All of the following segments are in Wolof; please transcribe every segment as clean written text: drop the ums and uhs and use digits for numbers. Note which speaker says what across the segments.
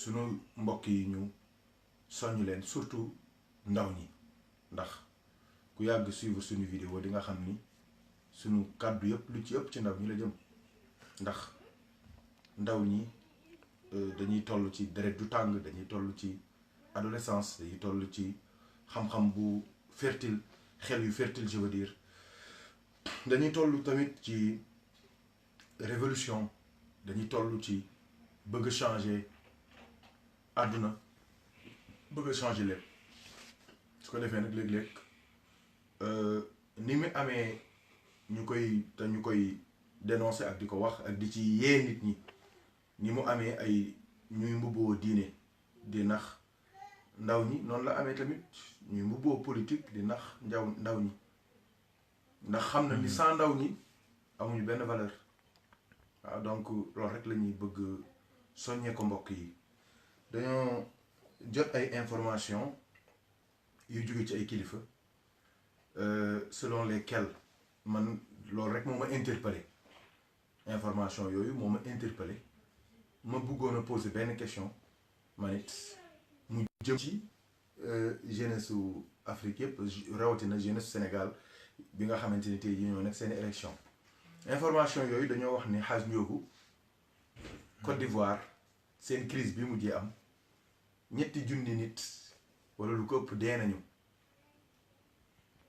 Speaker 1: sunu mbokk yi ñu soññ leen surtout ndaw ñi ndax ku yàgg suivre suñu vidéo di nga xam ni sunu kàddu yëpp lu ci ëpp ci ndaw ñi la jëm ndax ndaw ñi dañuy toll ci deret du tàng, dañuy toll ci adolescence, dañuy toll ci xam-xam bu fertile, xel yu fertile je veux dire, dañuy toll tamit ci révolution, dañuy toll ci bëgg a changer àdduna, bëgg a changer lépp. su ko defee nag léeg-léeg ni mu amee ñu koy dénoncer ak di ko wax ak di ci yee nit ñi, ni mu amee ay ñuy mbubboo diine di nax ndaw ñi, noonu la amee tamit ñuy mbubboo politique di nax ndaw ñi, ndax xam na ni sans ndaw ñi amuñu benn valeur. waaw donc loolu rek la ñuy bëgg soññee ko mbokk yi. dañoo jot ay information yu jóge ci ay kilifa selon lesquelles man loolu rek moo ma interpellé, information yooyu moo ma interpellé, ma bëggoon a poser benn question man it mu jëm ci jeunesse su Afrique yëpp, rawatina jeunesse Sénégal bi nga xamante ni tey jii ñoo nekk seen élection. information yooyu dañoo wax ni Hadj Ndiogou Côte d'Ivoire seen crise bi mujjee am 3,000 nit wala lu ko ëpp dee nañu.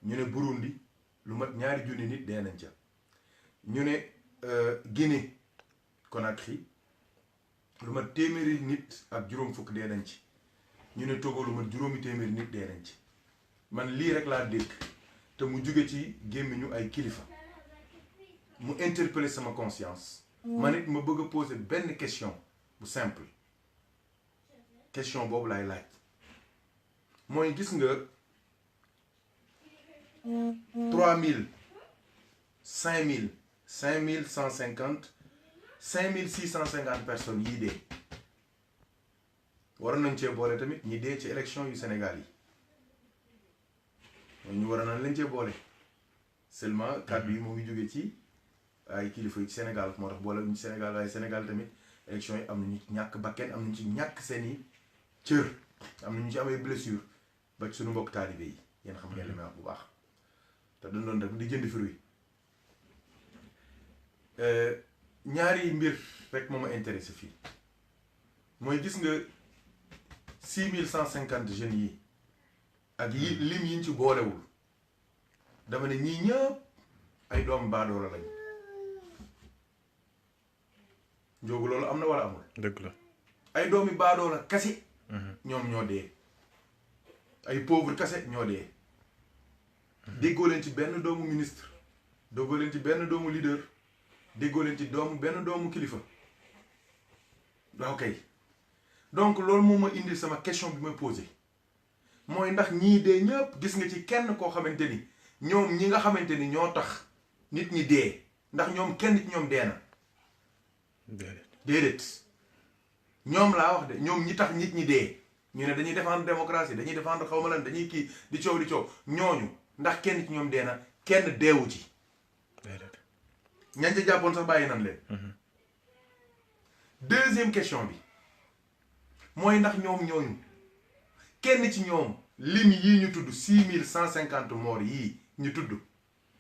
Speaker 1: ñu ne Burundi lu mat 2,000 nit dee nañ ca. ñu ne Guinée Conakry lu mat 100 nit ak juróom fukk dee nañ ci. ñu ne Togo lu mat 200 nit dee nañ ci. man lii rek laa dégg te mu jóge ci gémmiñu ay kilifa mu interpeller sama conscience. man it ma bëgg a poser benn question bu simple. question boobu laay laaj mooy gis nga 3000 5000 5150 5650 personnes yii dee waroon nañ cee boole tamit ñi dee ci élection yu Sénégal yi ñu war nañ leen cee boole seulement kàddu yi moo ngi jóge ci ay kilifa yi ci Sénégal moo tax boole ñu Sénégal waaye Sénégal tamit élection yi am nañu ci ñàkk bakken, am nañu ci ñàkk seeni cër, am nañu ci amee blessure ba ci suñu mbokk taalibe yi yéen xam ngeen li may wax bu baax te dañ doon def di jënd fruit. ñaari mbir rek moo ma intéressé fii mooy gis nga 6150 jeunes yi ak yi lim yiñ ci boolewul dama ne ñii ñëpp ay doomu baadoola lañ. Njoogu loolu am na wala amul.
Speaker 2: dëgg la
Speaker 1: ay doomi baadoola kase ñoom ñoo dee, ay pauvre kase ñoo dee. déggoo leen ci benn doomu ministre, déggoo leen ci benn doomu leader, déggoo leen ci benn doomu kilifa. ok donc loolu moo ma indi sama question bi ma posé mooy ndax ñii dee ñëpp gis nga ci kenn koo xamante ni ñoom ñi nga xamante ni ñoo tax nit ñi dee ndax ñoom kenn ci ñoom dee na. déedéet ñoom laa wax de ñoom ñi tax nit ñi dee ñu ne dañuy défendre démocratie, dañuy défendre xaw ma lan, dañuy kii di coow ñooñu ndax kenn ci ñoom dee na, kenn deewu ci. ñañ ca jàppoon sax bàyyi nan leen. deuxième question bi mooy ndax ñoom ñooñu kenn ci ñoom lim yii ñu tudd 6150 morts yii ñu tudd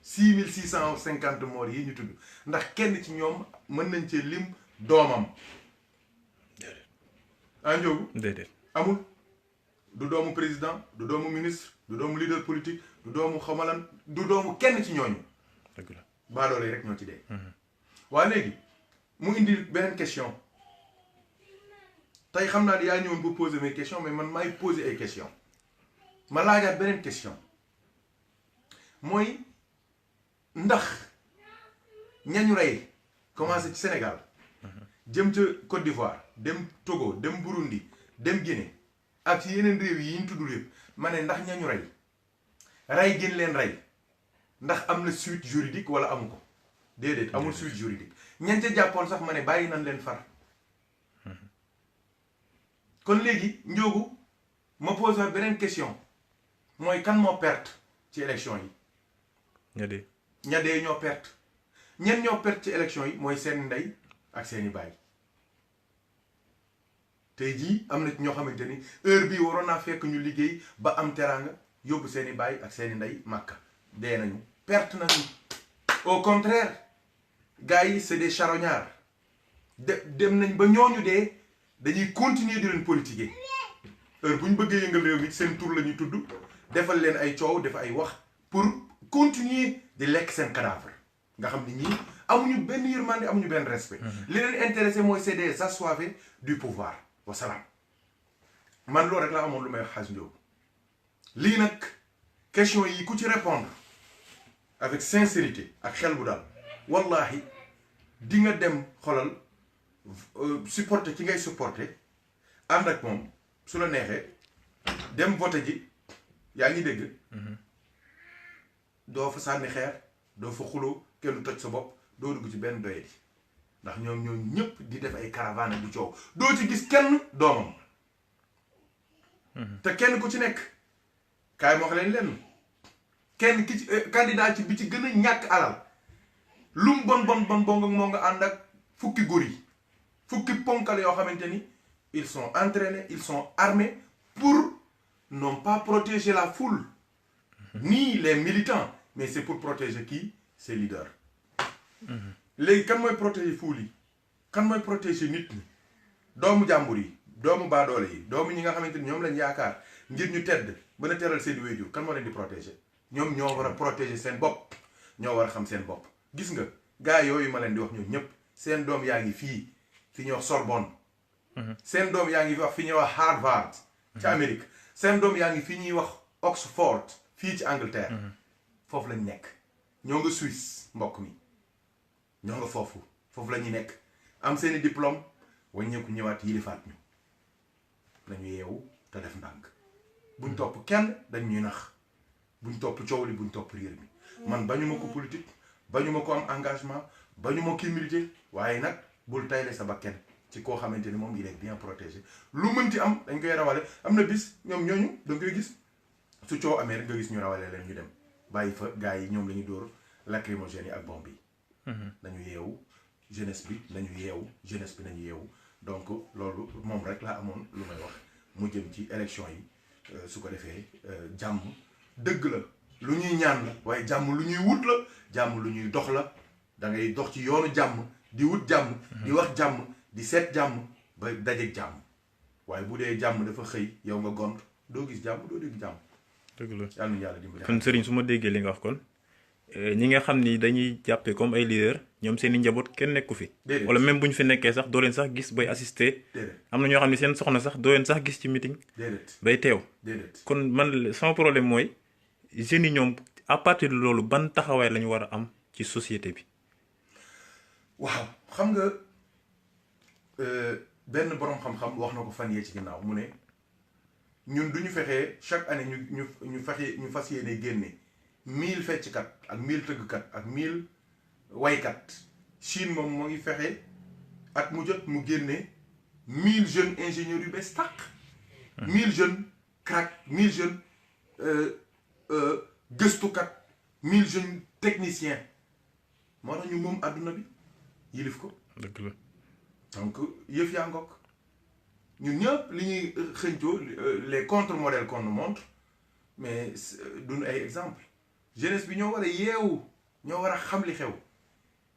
Speaker 1: 6650 morts yii ñu tudd ndax kenn ci ñoom mën nañ cee lim doomam. ah Ndiogou.
Speaker 2: déedéet
Speaker 1: amul du doomu président, du doomu ministre, du doomu leader politique, du doomu xamalan, du doomu kenn ci ñooñu.
Speaker 2: dëgg la
Speaker 1: baadoole rek ñoo ci dee. waa léegi mu indi beneen question tey xam naa ne yaa ñëwoon bu poser mes questions mais man maay poser ay questions ma laajaat beneen question mooy ndax ñañu rey commencé ci Sénégal jëm ca Côte d'Ivoire dem Togo dem Burundi dem Guinée ak ci yeneen réew yi ñu tudd réew ma ne ndax ñañu rey gën leen rey ndax am na suite juridique wala amu ko. déedéet amul suite juridique ñan ca jàppoon sax ma ne bàyyi nañ leen far. kon léegi Ndiogou ma posé beneen question mooy kan moo perte ci élection yi. ña dee ñoo perte. ñen ñoo perte ci élection yi mooy seen ndey ak seeni baay tey jii am na ci ñoo xamante ni heure bii waroon naa fekk ñu liggéey ba am teraanga yóbbu seeni baay ak seeni ndey Màkka dee nañu perte nañu. Au contraire gars yi c'est des charognards dem nañ ba ñooñu dee dañuy continuer di leen politiquer heure bu ñu bëggee yëngal réew mi seen tur la ñuy tudd defal leen ay coow def ay wax pour continuer di lekk seen cadavre nga xam ni ñii amuñu benn yërmande amuñu benn respect. li leen intéressé mooy c'est des assoiffés du pouvoir wasalaam. man loolu rek laa amoon lu may wax Hadj Ndiogou lii nag question yi ku ci répondre avec sincérité ak xel bu daal wallahi di nga dem xolal supporter ki ngay supporter ànd ak moom su la neexee dem voter ji yaa ngi dégg. doo fa sànni xeer doo fa xuloo kenn du toj sa bopp doo dugg ci benn doyadi ndax ñoom ñëpp di def ay caravane di coow doo ci gis kenn doomam. te kenn ku ci nekk kaay ma wax leen lenn kenn ki ci candidat ci bi ci gën a ñàkk alal lum bon moo nga ànd ak fukki góor yi fukki ponkal yoo xamante ni ils sont entraînés ils sont armés pour non pas protéger la foule ni les militants mais c'est pour protéger qui ses leaders. léegi kan mooy protéger foule yi kan mooy protéger nit ñi doomu jàmbur yi doomu baadoole yi doomu ñi nga xamante ni ñoom lañ yaakaar ngir ñu tedd ba a teral seen wéjur kan moo leen di protéger ñoom ñoo war a protéger seen bopp ñoo war a xam seen bopp. gis nga gars yooyu ma leen di wax ñoom ñëpp seen doom yaa ngi fii fi ñuy wax Sorbonne. seen doom yaa ngi fi wax fi ñuy wax Harvard. ci Amérique seen doom yaa ngi fi ñuy wax Oxford fii ci Angleterre. foofu lañ nekk ñoo nga Suisse mbokk mi ñoo nga foofu la ñuy nekk am seeni diplôme wàññeeku ñëwaat yilifaat ñu nañu yeewu te def ndànk buñ topp kenn dañ ñuy nax buñ topp coow li buñ topp réer mi man bañu ma ko politique bañu ma ko am engagement bañu ma kii milité waaye nag bul tayle sa bakken ci koo xamante ni moom il est bien protégé lu mënti am dañ koy rawale am na bis ñoom ñooñu da nga koy gis su coow amee rek nga gis ñu rawale leen ñu dem bàyyi fa gars yi ñoom la ñu dóor lacrymogène yi ak bombe yi. nañu yeewu jeunesse bi nañu yeewu donc loolu moom rek laa amoon lu may wax mu jëm ci élection yi su ko defee jàmm dëgg la lu ñuy ñaan la waaye jàmm lu ñuy wut la jàmm lu ñuy dox la da ngay dox ci yoonu jàmm di wut jàmm. di wax jàmm di seet jàmm ba dajeeg jàmm waaye bu dee jàmm dafa xëy yow nga gont doo gis jàmm doo dégg jàmm.
Speaker 2: dëgg la
Speaker 1: yàlla na yàlla dimbali.
Speaker 2: kon Serigne su ma déggee li nga wax kon ñi nga xam ni dañuy jàppee comme ay leader ñoom seen i njaboot kenn nekku fi. wala même bu ñu fi nekkee sax doo leen sax gis bay assister. am na ñoo xam ne seen soxna sax doo leen sax gis ci meeting. bay teew. kon man sama problème mooy jeunes yi ñoom à partir de loolu ban taxawaay la ñu war a am ci société bi.
Speaker 1: waaw xam nga benn boroom xam-xam wax na ko fan yee ci ginnaaw mu ne ñun du ñu fexee chaque année ñu fas yéene génne 1000 fecckat ak 1000 tëggkat ak 1000 waykat Chine moom moo ngi fexe at mu jot mu génne 1000 jeunes ingénieurs yu bees tàq. 1000 jeunes crack 1000 jeunes gëstukat 1000 jeunes techniciens moo tax ñu moom àdduna bi yilif ko.
Speaker 2: dëgg la
Speaker 1: donc yëf yaa ngoog ñun ñëpp li ñuy xëncoo les contre-modèles qu'on nous montre mais duñu ay exemple jeunesse bi ñoo war a yeewu ñoo war a xam li xew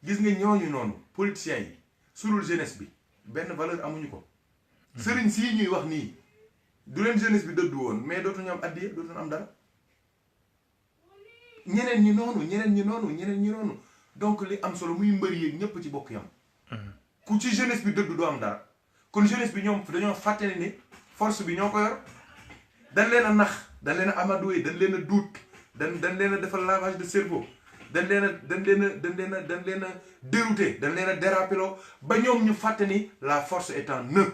Speaker 1: gis nga ñooñu noonu politiciens yi surul jeunesse bi benn valeur amuñu ko. sëriñ sii ñuy wax nii du leen jeunesse bi dëddu woon mais dootuñu am addiya dootuñu am dara ñeneen ñi noonu donc li am solo muy mbëri yeeg ñëpp ci bokk yam ku ci jeunesse bi dëddu doo am dara kon jeunesse bi ñoom dañoo fàtte ni force bi ñoo ko yor dañ leen a nax dañ leen a amadoué dañ leen a duut dañ leen a defal lavage de cerveau dañ leen a dérouté dañ leen a dérapéloo ba ñoom ñu fàtte ni la force est en eux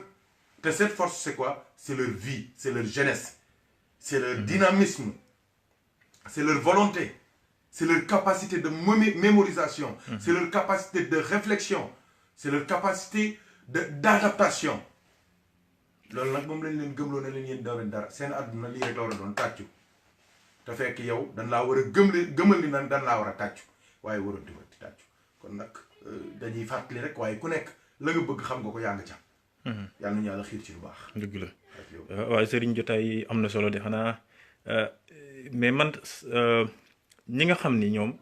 Speaker 1: te cette force c'est quoi c'est leur vie c'est leur jeunesse c'est leur dynamisme c'est leur volonté c'est leur capacité de mémorisation c'est leur capacité de réflexion c'est leur capacité d'adaptation loolu nag moom lañ leen gëmloo ne leen yéen daw leen dara seen àdduna lii rek la war a doon tàccu te fekk yow dañ laa war a gëmal ni nan dañ laa war a tàccu waaye war a diwati tàccu kon nag dañuy fàttali rek waaye ku nekk la nga bëgg xam nga ko yaa nga ca yàlla nañu yàlla xiir ci lu baax.
Speaker 2: dëgg la waaye sëriñ jotaay am na solo de xanaa mais man ñi nga xam ni ñoom